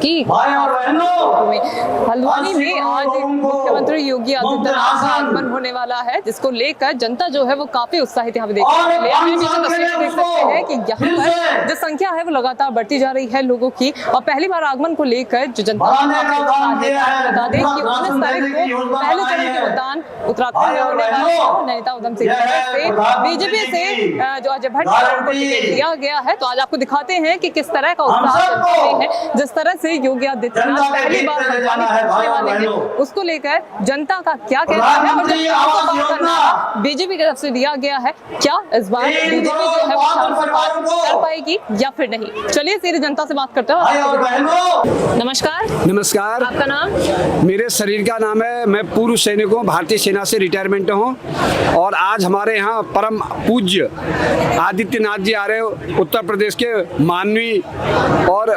की हल्द्वानी में आज मुख्यमंत्री योगी आदित्यनाथ का आगमन होने वाला है, जिसको लेकर जनता जो है वो काफी उत्साहित यहाँ पे देखने को मिली है। देख सकते हैं कि यहाँ पर जो संख्या है वो लगातार बढ़ती जा रही है लोगों की, और पहली बार आगमन को लेकर जो जनता बता दें कि 19 तारीख को पहले चरण के मतदान उत्तराखंड में होने वाले हैं। नैनीताल उधम सिंह से बीजेपी से जो अजय भट्ट उनको टिकट दिया गया है। तो आज आपको दिखाते हैं कि किस तरह का उत्साह है, जिस तरह से योगी आदित्यनाथ पहली बार हल्द्वानी पहुंचने वाले हैं, उसको लेकर जनता का क्या कहना है और जनता बीजेपी की तरफ से दिया गया है, क्या इस बार बीजेपी जो है वो कर पाएगी या फिर नहीं। चलिए सीधे जनता से बात करते हैं। नमस्कार। नमस्कार। आपका नाम? मेरे शरीर का नाम है, मैं पूर्व सैनिक हूँ, भारतीय सेना से रिटायरमेंट हूँ, और आज हमारे यहाँ परम पूज्य आदित्यनाथ जी आ रहे हो, उत्तर प्रदेश के माननीय और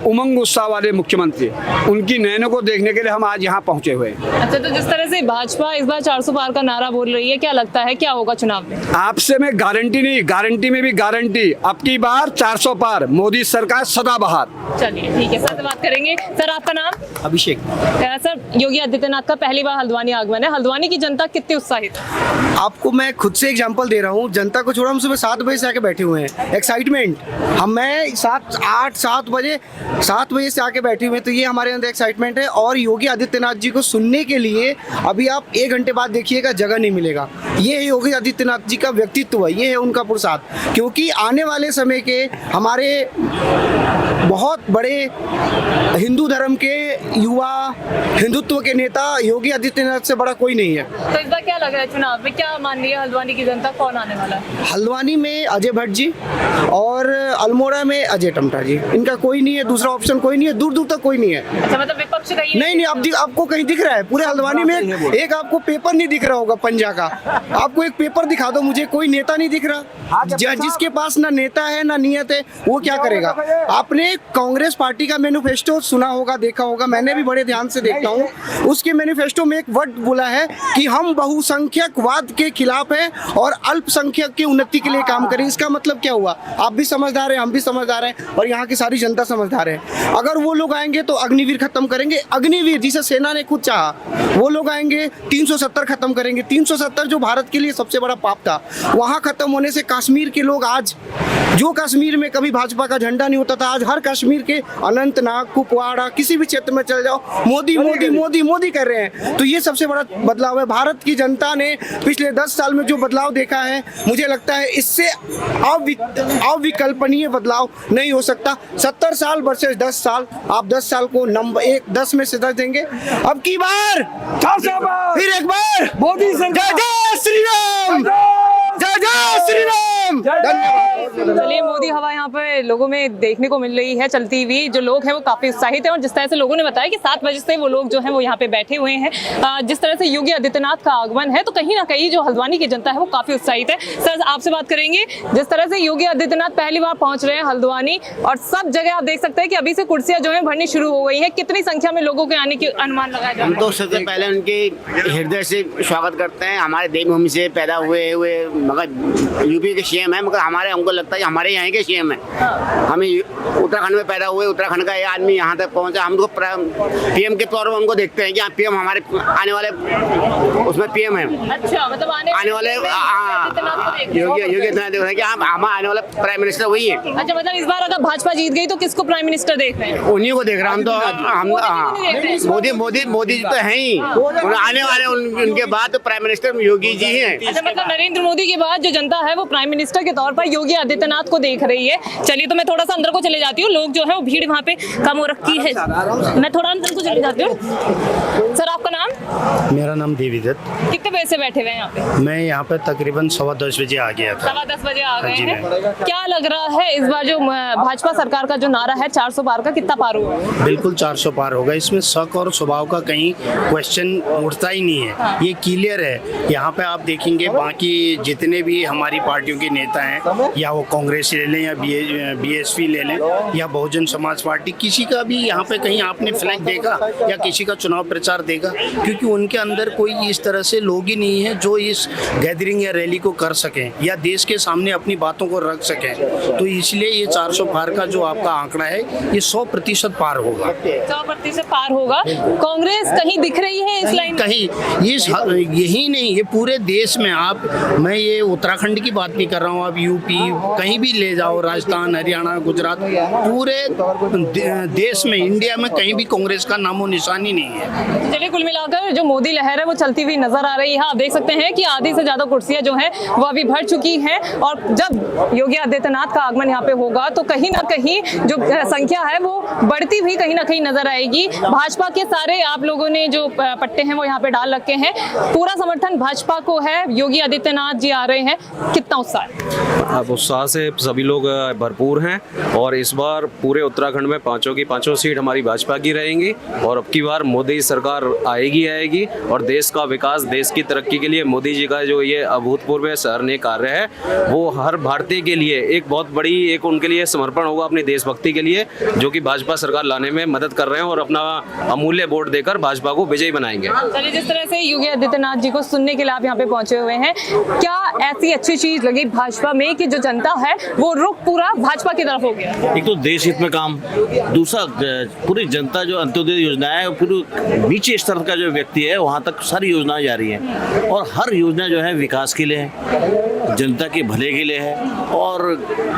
उमंग उत्साह वाले मुख्यमंत्री, उनकी नयनों को देखने के लिए हम आज यहाँ पहुँचे हुए हैं। अच्छा, तो जिस तरह से भाजपा इस बार 400 पार का नारा बोल रही है, क्या लगता है क्या होगा चुनाव में? आपसे मैं गारंटी नहीं, गारंटी में भी गारंटी, अब की बार 400 पार, मोदी सरकार सदाबहार। चलिए ठीक है, सर से बात करेंगे। सर आपका नाम? अभिषेक। सर योगी आदित्यनाथ का पहली बार हल्द्वानी आगमन है, हल्द्वानी की जनता कितनी उत्साहित है? आपको मैं खुद से एग्जांपल दे रहा हूँ, जनता को छोड़ा, हम सुबह 7 बजे से आके बैठे हुए हैं। एक्साइटमेंट, मैं 7 बजे से आके बैठे हुए हैं, तो ये हमारे अंदर एक्साइटमेंट है। और योगी आदित्यनाथ जी को सुनने के लिए अभी आप 1 घंटे बाद देखिएगा, जगह नहीं मिलेगा। ये है योगी आदित्यनाथ जी का व्यक्तित्व, ये है उनका पुरुषार्थ, क्योंकि आने वाले समय के हमारे बहुत बड़े हिंदू धर्म के युवा, हिंदुत्व के नेता योगी आदित्यनाथ से बड़ा कोई नहीं है। तो इस बार क्या लग रहा है चुनाव में, क्या मान रही है हल्द्वानी की जनता, कौन आने वाला है? हल्द्वानी में अजय भट्ट जी और अल्मोड़ा में अजय टमटा जी, इनका कोई नहीं है, दूसरा ऑप्शन कोई नहीं है, दूर दूर तक कोई नहीं है। अच्छा, मतलब विपक्ष का नहीं, आपको कहीं दिख रहा है पूरे हल्द्वानी में? एक आपको पेपर नहीं दिख रहा होगा पंजा का, आपको एक पेपर दिखा दो मुझे, कोई नेता नहीं दिख रहा। जिसके पास ना नेता है ना नियत है, वो क्या करेगा? आपने कांग्रेस पार्टी का मैनिफेस्टो सुना होगा, देखा होगा, मैंने भी बड़े ध्यान से देखता हूँ। उसके मैनिफेस्टो में एक वर्ड बोला है कि हम बहुसंख्यकवाद के खिलाफ हैं और अल्पसंख्यक की उन्नति के लिए काम करें। इसका मतलब क्या हुआ? आप भी समझदार हैं, हम भी समझदार हैं, और यहाँ की सारी जनता समझदार है। अगर वो लोग आएंगे तो अग्निवीर खत्म करेंगे, अग्निवीर जिसे सेना ने खुद चाहा, वो लोग आएंगे 370 खत्म करेंगे। 370 जो भारत के लिए सबसे बड़ा पाप था, वहाँ खत्म होने से कश्मीर के लोग आज, जो कश्मीर में कभी भाजपा का झंडा नहीं होता था, आज हर कश्मीर के अनंतनाग, कुपवाड़ा, किसी भी क्षेत्र में चले जाओ, मोदी मोदी मोदी मोदी कर रहे हैं। तो ये सबसे बड़ा बदलाव है। भारत की जनता ने पिछले 10 साल में जो बदलाव देखा है, मुझे लगता है इससे अविकल्पनीय बदलाव नहीं हो सकता। 70 साल वर्सेस 10 साल, आप 10 साल को नंबर 10 में से 10 देंगे। अब की बार फिर एक बार मोदी सरकार। जय श्री राम, जय जय श्री राम। धन्यवाद। चलिए, मोदी हवा यहाँ पे लोगों में देखने को मिल रही है चलती हुई। जो लोग हैं वो काफी उत्साहित हैं, और जिस तरह से लोगों ने बताया कि 7 बजे से वो लोग जो हैं वो यहाँ पे बैठे हुए हैं, जिस तरह से योगी आदित्यनाथ का आगमन है, तो कहीं ना कहीं जो हल्द्वानी की जनता है वो काफी उत्साहित है। सर आपसे बात करेंगे, जिस तरह से योगी आदित्यनाथ पहली बार पहुंच रहे हैं हल्द्वानी, और सब जगह आप देख सकते हैं कि अभी से कुर्सियां जो है भरनी शुरू हो गई है, कितनी संख्या में लोगों के आने की अनुमान लगाया जा रहा है? हम तो सबसे पहले उनके हृदय से स्वागत करते हैं। हमारे देवभूमि से पैदा हुए मगर यूपी के सीएम है, मगर हमको लगता है हमारे यहाँ के सीएम है। हमें उत्तराखंड में पैदा हुए, उत्तराखंड का ये आदमी यहाँ तक पहुँचा, हम तो पीएम के तौर पर हमको देखते हैं कि पीएम हमारे आने वाले उसमें पीएम है। अच्छा, मतलब आने वाले योगी आदित्यनाथ देख रहे हैं कि हम आने वाला प्राइम मिनिस्टर वही है। अच्छा, मतलब इस बार अगर भाजपा जीत गई तो किसको प्राइम मिनिस्टर देख रहे हैं? उन्हीं को देख रहे हैं हम तो। मोदी जी तो है ही, आने वाले उनके बाद तो प्राइम मिनिस्टर योगी जी हैं। अच्छा, मतलब नरेंद्र मोदी के बाद जो जनता है वो प्राइम मिनिस्टर के तौर पर योगी आदित्यनाथ को देख रही है। चलिए, तो मैं थोड़ा सा अंदर को चले जाती हूँ, लोग जो है वो भीड़ वहाँ पे कम हो रखी है, मैं थोड़ा अंदर को चले जाती हूँ। सर आपका नाम? मेरा नाम देवीदत्त। कितने बजे से बैठे हुए हैं यहाँ पे? मैं यहाँ पे तकरीबन 10:15 बजे आ गया था। 10:15 बजे आ गए हैं। क्या लग रहा है इस बार जो भाजपा सरकार का जो नारा है 400 पार का, कितना पार हुआ? बिल्कुल 400 पार होगा, इसमें शक और स्वभाव का कहीं क्वेश्चन उठता ही नहीं है। हाँ। ये क्लियर है। यहाँ पे आप देखेंगे बाकी जितने भी हमारी पार्टियों के नेता हैं, या वो कांग्रेस ले लें या बीएसपी ले लें या बहुजन समाज पार्टी, किसी का भी यहाँ पे कहीं आपने फ्लैग देखा या किसी का चुनाव प्रचार देखा? क्योंकि उनके अंदर कोई इस तरह से लोग ही नहीं है जो इस गैदरिंग या रैली को कर सकें या देश के सामने अपनी बातों को रख सकें। तो इसलिए ये 400 पार का जो आपका आंकड़ा है ये 100% पार होगा। 100% पार होगा। कांग्रेस कहीं दिख रही है इस लाइन में? कहीं यही नहीं, ये पूरे देश में आप, मैं ये उत्तराखंड की बात नहीं कर रहा हूँ, आप यूपी कहीं भी ले जाओ, राजस्थान, हरियाणा, गुजरात, पूरे देश में, इंडिया में कहीं भी कांग्रेस का नामो निशान ही नहीं है। चलिए, कुल मिलाकर जो मोदी लहर है वो चलती हुई नजर आ रही है। आप देख सकते हैं कि आधी से ज्यादा कुर्सियां जो हैं वो अभी भर चुकी हैं और जब योगी आदित्यनाथ का आगमन यहाँ पे होगा तो कहीं ना कहीं जो संख्या है वो बढ़ती हुई कहीं ना कहीं नजर आएगी। भाजपा के सारे आप लोगों ने जो पट्टे हैं वो यहाँ पे डाल रखे हैं, पूरा समर्थन भाजपा को है। योगी आदित्यनाथ जी आ रहे हैं, कितना उत्साह है? अब उत्साह से सभी लोग भरपूर हैं और इस बार पूरे उत्तराखंड में पांचों की पांचों सीट हमारी भाजपा की रहेंगी और अब की बार मोदी सरकार आएगी और देश का विकास, देश की तरक्की के लिए मोदी जी का जो ये अभूतपूर्व सराहनीय कार्य है वो हर भारतीय के लिए एक बहुत बड़ी, एक उनके लिए समर्पण होगा अपनी देशभक्ति के लिए, जो कि भाजपा सरकार लाने में मदद कर रहे हैं और अपना अमूल्य वोट देकर भाजपा को विजयी बनाएंगे। चलिए, जिस तरह से योगी आदित्यनाथ जी को सुनने के लिए आप यहाँ पे पहुंचे हुए हैं, क्या ऐसी अच्छी चीज लगी भाजपा में कि जो जनता है वो रुख पूरा भाजपा की तरफ हो गया? एक तो देश हित में काम, दूसरा पूरी जनता जो अंत्योदय योजना है, पूरी नीचे स्तर का जो व्यक्ति है वहाँ तक सारी योजनाएं जा रही हैं और हर योजना जो है विकास के लिए है, जनता के भले के लिए है और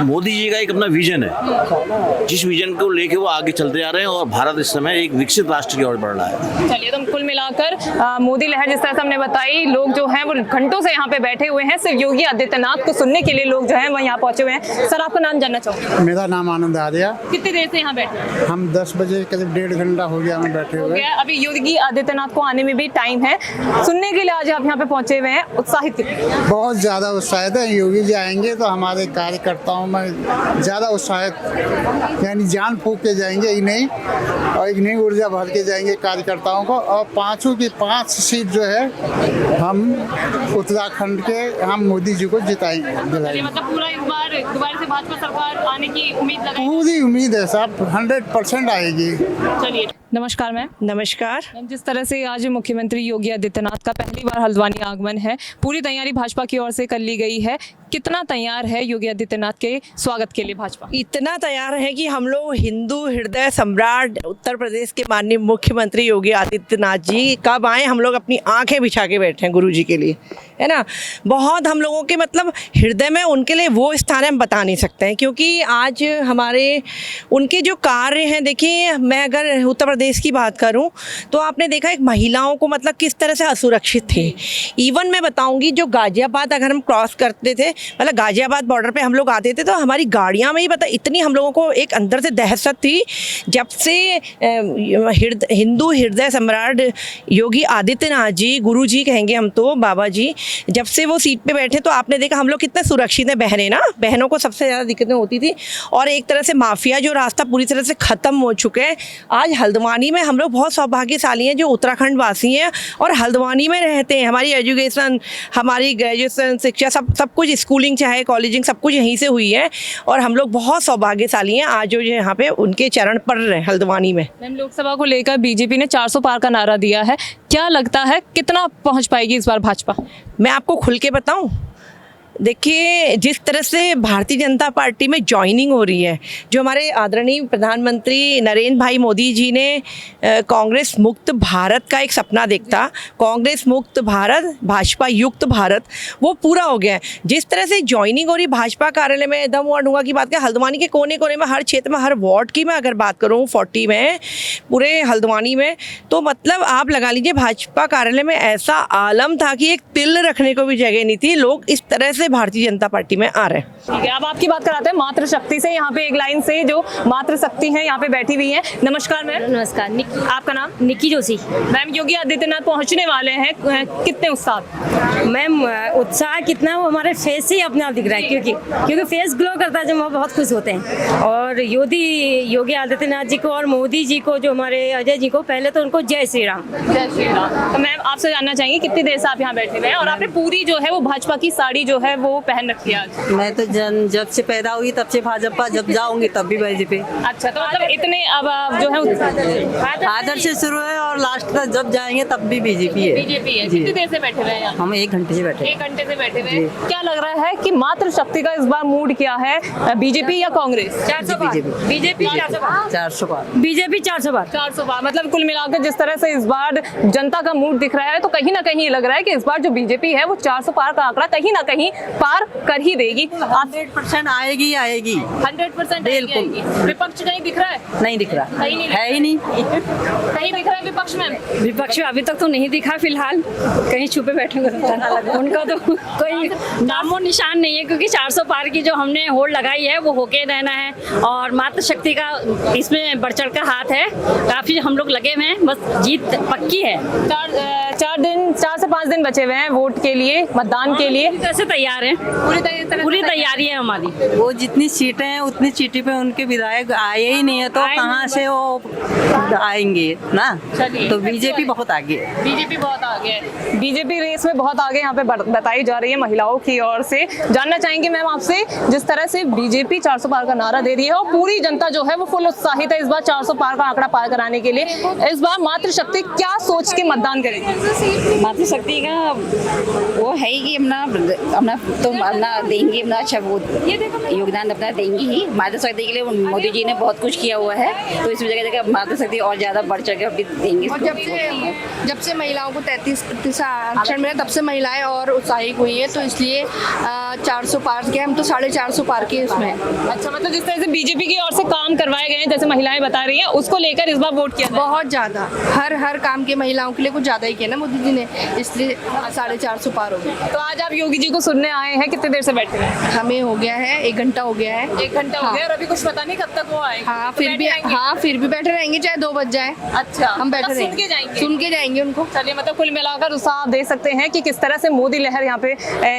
मोदी जी का एक अपना विजन है, जिस विजन को लेके वो आगे चलते जा रहे हैं और भारत इस समय एक विकसित राष्ट्र की ओर बढ़ रहा है। चलिए, तो कुल मिलाकर मोदी लहर जिस तरह से हमने बताई, लोग जो हैं वो घंटों से यहाँ पे बैठे हुए हैं सिर्फ योगी आदित्यनाथ को सुनने के लिए। लोग जो हैं वो यहाँ पहुंचे हुए हैं। सर, आपका नाम जानना चाहूँगा? मेरा नाम आनंद आर्या। कितनी देर से यहाँ बैठे? हम 10 बजे करीब 1.5 घंटा हो गया हमें बैठे हुए। अभी योगी आदित्यनाथ को आने में भी टाइम है, सुनने के लिए आज आप यहाँ पे पहुंचे हुए हैं, उत्साहित कितने? बहुत ज़्यादा उत्साहित है। योगी जी आएंगे तो हमारे कार्यकर्ताओं में ज़्यादा उत्साहित, यानी जान फूंक के जाएंगे ही नहीं और एक नई ऊर्जा भर के जाएंगे कार्यकर्ताओं को। और 5 की 5 सीट जो है हम उत्तराखंड के हम मोदी जी को जिताएंगे, दिलाएंगे। मतलब पूरा एक बार दोबारा से भाजपा सरकार आने की उम्मीद लगाई? पूरी उम्मीद है साहब, 100% आएगी। चलिए, नमस्कार मैम। नमस्कार। जिस तरह से आज मुख्यमंत्री योगी आदित्यनाथ का पहली बार हल्द्वानी आगमन है, पूरी तैयारी भाजपा की ओर से कर ली गई है, कितना तैयार है योगी आदित्यनाथ के स्वागत के लिए भाजपा? इतना तैयार है कि हम लोग हिंदू हृदय सम्राट उत्तर प्रदेश के माननीय मुख्यमंत्री योगी आदित्यनाथ जी कब आए, हम लोग अपनी आंखें बिछा के बैठे हैं गुरु जी के लिए, है ना। बहुत हम लोगों के मतलब हृदय में उनके लिए वो स्थान है, हम बता नहीं सकते हैं, क्योंकि आज हमारे उनके जो कार्य हैं, देखिए मैं अगर उत्तर प्रदेश की बात करूं तो आपने देखा एक महिलाओं को मतलब किस तरह से असुरक्षित थे। इवन मैं बताऊंगी जो गाजियाबाद अगर हम क्रॉस करते थे, मतलब गाजियाबाद बॉर्डर पे हम लोग आते थे तो हमारी गाड़ियां में ही पता इतनी हम लोगों को एक अंदर से दहशत थी। जब से हिंदू हृदय सम्राट योगी आदित्यनाथ जी, गुरु जी कहेंगे हम तो, बाबा जी, जब से वो सीट पे बैठे तो आपने देखा हम लोग कितने सुरक्षित हैं। बहनें ना, बहनों को सबसे ज़्यादा दिक्कतें होती थी और एक तरह से माफिया जो रास्ता पूरी तरह से ख़त्म हो चुके हैं। आज हल्द्वानी में हम लोग बहुत सौभाग्यशाली हैं जो उत्तराखंड वासी हैं और हल्द्वानी में रहते हैं। हमारी एजुकेशन, हमारी ग्रेजुएशन, शिक्षा, सब कुछ, स्कूलिंग चाहे कॉलेजिंग, सब कुछ यहीं से हुई है और हम लोग बहुत सौभाग्यशाली हैं आज जो यहाँ पे उनके चरण पड़ रहे हैं हल्द्वानी में। मैम, लोकसभा को लेकर बीजेपी ने 400 पार का नारा दिया है, क्या लगता है कितना पहुँच पाएगी इस बार भाजपा? मैं आपको खुल के बताऊँ, देखिए जिस तरह से भारतीय जनता पार्टी में ज्वाइनिंग हो रही है, जो हमारे आदरणीय प्रधानमंत्री नरेंद्र भाई मोदी जी ने कांग्रेस मुक्त भारत का एक सपना देखता, कांग्रेस मुक्त भारत, भाजपा युक्त भारत, वो पूरा हो गया है। जिस तरह से ज्वाइनिंग हो रही भाजपा कार्यालय में, दम और नुआ की बात करें, हल्द्वानी के कोने कोने में, हर क्षेत्र में, हर वार्ड की मैं अगर बात करूँ 40 में, पूरे हल्द्वानी में, तो मतलब आप लगा लीजिए भाजपा कार्यालय में ऐसा आलम था कि एक तिल रखने को भी जगह नहीं थी। लोग इस तरह से भारतीय जनता पार्टी में आ रहे हैं। ठीक है, अब आपकी बात कराते हैं मातृ शक्ति से। यहाँ पे एक लाइन से जो मातृ शक्ति है यहाँ पे बैठी हुई है। नमस्कार मैम। नमस्कार। आपका नाम? निक्की जोशी। मैम, योगी आदित्यनाथ पहुँचने वाले हैं, कितने उत्साह? मैम, उत्साह कितना वो हमारे फेस से ही अपने आप दिख रहा है, क्योंकि फेस ग्लो करता है जब हम बहुत खुश होते हैं। और योगी आदित्यनाथ जी को और मोदी जी को, जो हमारे अजय जी को, पहले तो उनको जय श्री राम। जय श्री राम। तो मैम, आपसे जानना चाहेंगे कितनी देर से आप यहाँ बैठे हुए हैं और आपने पूरी जो है वो भाजपा की साड़ी जो है है वो पहन रखी है आज? मैं तो जब से पैदा हुई तब से भाजपा, जब जाऊंगी तब भी बीजेपी। अच्छा, तो मतलब इतने अब आप जो है आदर से शुरू है और लास्ट तक जब जाएंगे तब भी बीजेपी है। बीजेपी है। कितनी देर से बैठे हुए हैं यहाँ? हम 1 घंटे से बैठे। 1 घंटे से बैठे हुए हैं। क्या लग रहा है कि मातृशक्ति का इस बार मूड क्या है, बीजेपी या कांग्रेस? 400 पार। बीजेपी 400 पार। 400 पार। बीजेपी 400 पार। 400 पार। मतलब कुल मिलाकर जिस तरह से इस बार जनता का मूड दिख रहा है, तो कहीं ना कहीं लग रहा है कि इस बार जो बीजेपी है वो 400 पार का आंकड़ा कहीं ना कहीं पार कर ही देगी। 100% आएगी आएगी। 100% बिल्कुल। विपक्ष कहीं दिख रहा है? नहीं दिख रहा, कहीं नहीं है ही नहीं। कहीं दिख रहा है विपक्ष में? विपक्ष में अभी तक तो नहीं दिखा फिलहाल, कहीं छुपे बैठे हुए उनका तो कोई नामो निशान नहीं है, क्योंकि 400 पार की जो हमने होड़ लगाई है वो होके रहना है और मातृशक्ति का इसमें बढ़ चढ़ कर हाथ है। काफी हम लोग लगे हुए हैं, बस जीत पक्की है। 4 से 5 दिन बचे हुए हैं वोट के लिए, मतदान के लिए। कैसे तैयार हैं? पूरी तैयारी है हमारी। वो जितनी सीटें हैं उतनी सीटें पे उनके विधायक आए ही नहीं है, तो कहाँ से वो आएंगे ना। तो बीजेपी बहुत आगे है। बीजेपी बहुत आगे है। बीजेपी रेस में बहुत आगे यहाँ पे बताई जा रही है महिलाओं की ओर से। जानना चाहेंगे मैम आपसे, जिस तरह से बीजेपी 400 पार का नारा दे रही है और पूरी जनता जो है वो फुल उत्साहित है इस बार 400 पार का आंकड़ा पार कराने के लिए, इस बार मातृशक्ति क्या सोच के मतदान करेगी? मातृशक्ति का वो है ही कि अपना देंगे, अपना अच्छा वो योगदान अपना देंगी ही। मातृशक्ति के लिए मोदी जी ने बहुत कुछ किया हुआ है, तो इस वजह से मातृशक्ति और ज्यादा बढ़ चढ़ के अभी देंगे। और जब से महिलाओं को 33% आरक्षण मिला तब से महिलाएं और उत्साहित हुई है, तो इसलिए 400 पार के, हम तो 450 पार के उसमें। अच्छा, मतलब जिस तरह से बीजेपी की ओर से काम करवाए गए हैं, जैसे महिलाएं बता रही हैं, उसको लेकर इस बार वोट किया बहुत ज्यादा, हर काम के महिलाओं के लिए कुछ ज्यादा ही किया ना मोदी जी ने, इसलिए 450 पार हो गया। तो आज आप योगी जी को सुनने आए हैं, कितनी देर से बैठे हैं? हमें हो गया है 1 घंटा हो गया है। 1 घंटा हो गया और अभी कुछ पता नहीं कब तक वो आएंगे। फिर भी बैठे रहेंगे, चाहे 2 बज जाए। अच्छा, हम बैठे रहेंगे, सुन के जाएंगे उनको। चलिए, मतलब कुल मिलाकर उत्साह आप देख सकते हैं कि किस तरह से मोदी लहर यहाँ पे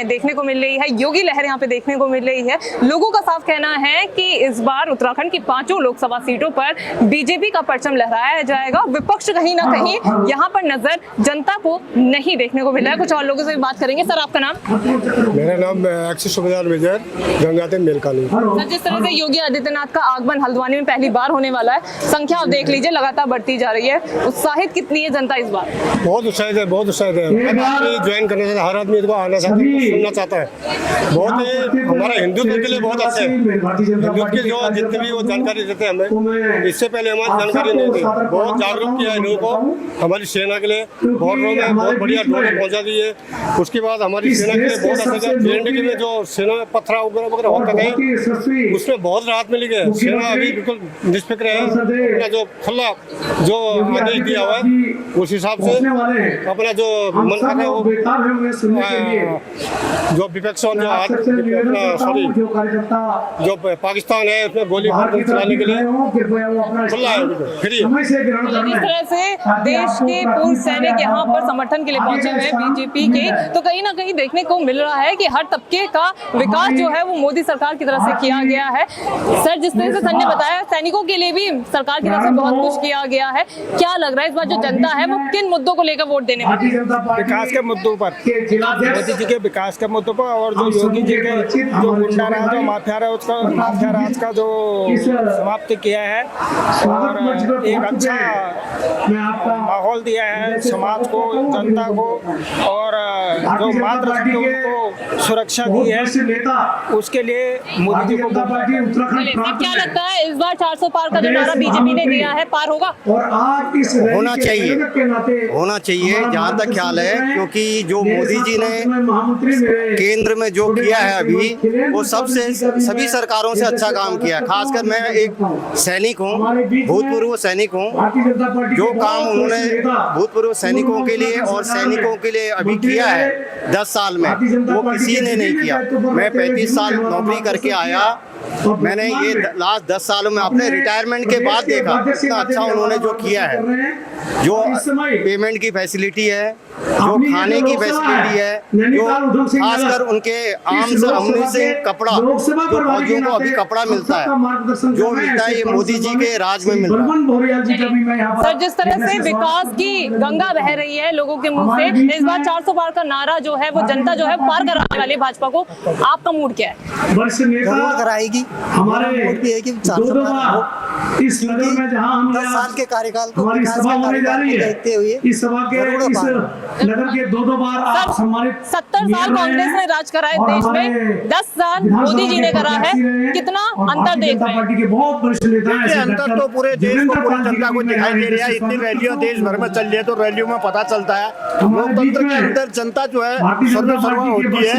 देखने को मिल रही है, योगी लहर यहाँ पे देखने को मिल रही है। लोगों का साफ कहना है कि इस बार उत्तराखंड की 5 लोकसभा सीटों पर बीजेपी का परचम लहराया जाएगा। विपक्ष कहीं ना कहीं यहाँ पर नजर जनता को नहीं देखने को मिला है। कुछ और लोगों से भी बात करेंगे। सर, आपका नाम? मेरा नाम एक्सिस सुबेदार मेजर गंगाते मेलकानी। सर, जिस तरह से योगी आदित्यनाथ का आगमन हल्द्वानी में पहली बार होने वाला है, संख्या आप देख लीजिए लगातार बढ़ती जा रही है। उत्साहित कितनी है जनता इस बार? बहुत उत्साहित है, बहुत उत्साहित है। ज्वाइन करना चाहता है, हर आदमी इसको आना चाहता है, सुनना चाहता है। बहुत ही हमारा हिंदुत्व के लिए बहुत अच्छा है। हिंदुत्व की जो जितनी भी वो जानकारी देते हैं हमें, इससे पहले हमारी जानकारी नहीं थी। बहुत जागरूक किया है लोगों को, हमारी सेना के लिए बॉर्डरों में बहुत बढ़िया ड्रोन पहुंचा दी है। उसके बाद हमारी सेना के लिए बहुत अच्छा जेएनडीके में जो सेना में पथराव वगैरह होते थे, उसमें बहुत राहत मिली है। सेना अभी बिल्कुल निष्फिक्र है। अपना जो खुला जो आदेश दिया हुआ है उस हिसाब से अपना जो मन कर रहा है वो जो विपक्ष जो सॉरी जो पाकिस्तान है उसमें गोली चलाने के लिए खुला है, फ्री। इस तरह से देश के पूर्व सैनिक यहाँ पर समर्थन के लिए पहुंचे हुए हैं बीजेपी के, तो कहीं ना कहीं देखने को मिल रहा है कि हर तबके का विकास जो है वो मोदी सरकार की तरफ से किया गया है। सर, जिस तरह से सर ने बताया, सैनिकों के लिए भी सरकार की तरफ से बहुत कुछ किया गया है। क्या लग रहा है इस बार जो जनता है वो किन मुद्दों को लेकर वोट देने वाली है? विकास के मुद्दों पर, मोदी जी के विकास के मुद्दों पर, और जो योगी जी के जो गुंडा राज और माफिया राज का जो समाप्त किया है और एक अच्छा माहौल दिया है समाज को, जनता को, और जो मातृशक्ति को सुरक्षा दी है, उसके लिए मोदी जी को क्या लगता है इस बार 400 पार का जो नारा बीजेपी ने दिया है पार होगा? होना चाहिए जहाँ तक ख्याल है, क्योंकि जो मोदी जी ने केंद्र में जो किया है अभी, वो सभी सरकारों से अच्छा काम किया। खासकर मैं एक सैनिक हूँ, भूतपूर्व सैनिक हूँ, जो काम उन्होंने भूतपूर्व सैनिकों के लिए और सैनिकों के लिए अभी किया है 10 साल में, वो किसी ने नहीं किया। मैं 35 साल नौकरी करके आया, मैंने ये लास्ट 10 सालों में अपने रिटायरमेंट के बाद देखा कितना अच्छा उन्होंने जो किया है, जो पेमेंट की फैसिलिटी है, जो खाने की फैसिलिटी है, जो खासकर उनके आम से अमूल से कपड़ा, जो फौजियों को अभी कपड़ा मिलता है, जो मिलता है ये मोदी जी के राज में मिलता है। सर, जिस तरह से विकास की गंगा बह रही है लोगों के मुंह से, इस बार 400 पार का नारा जो है वो जनता जो है पार कराने वाली भाजपा को, आपका मूड क्या है? जरूर कराएगी। हमारा मूड भी है कि 400 पार इस नगर में जहां हम 10 साल के कार्यकाल को देखते हुए इस सभा के इस नगर के 2 बार आप सम्मानित। 70 साल कांग्रेस ने राज कराए देश में, 10 साल मोदी जी ने करा है, कितना अंतर देख रहे हैं? पार्टी के बहुत वरिष्ठ नेता हैं। अंतर तो पूरे देश को, पूरी जनता को दिखाई दे रहा है। इतनी रैलियां देश भर में चल रही है तो रैलियों में पता चलता है लोकतंत्र के अंदर जनता जो है सर्वसर्वा होती है।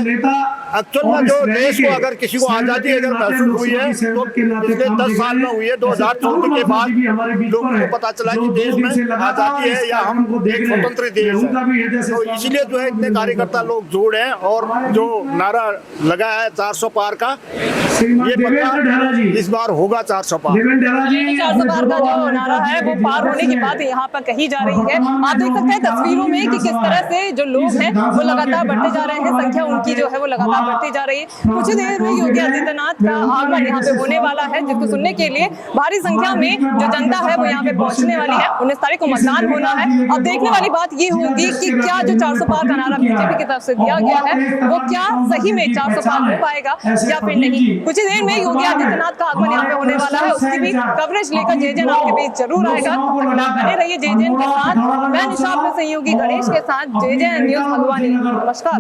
एक्चुअल में जो देश को अगर किसी को आजादी अगर महसूस हुई है तो पिछले 10 साल में हुई है। 2014 के बाद लोगों को पता चला कि देश में आजादी है या हम एक स्वतंत्र देश है। तो इसलिए जो है इतने कार्यकर्ता लोग जोड़ हैं और जो नारा लगा है 400 पार का, ये पता इस बार होगा 400 पार। 400 पार का जो नारा है वो पार होने की बात यहाँ पर कही जा रही है। आप देख सकते हैं तस्वीरों में कि किस तरह से जो लोग हैं वो लगातार बढ़ते जा रहे हैं, संख्या उनकी जो है वो लगातार बढ़ती जा रही है। कुछ ही देर में योगी आदित्यनाथ का आगमन यहाँ पे होने वाला है, जिसको सुनने के लिए भारी संख्या में जो जनता है वो यहाँ पे पहुंचने वाली है। 19 तारीख को मतदान होना है। अब देखने वाली बात ये होगी कि क्या जो 400 पार का नारा बीजेपी की तरफ से दिया गया है वो क्या सही में 400 पार हो पाएगा या फिर नहीं। कुछ ही देर में योगी आदित्यनाथ का आगमन यहाँ पे होने वाला है, उसकी भी कवरेज लेकर जेजेन आपके बीच जरूर आएगा। बने रहिए जेजेन के साथ। मैं निशा अपने सहयोगी गणेश के साथ, जेजेन न्यूज़ हल्द्वानी। नमस्कार।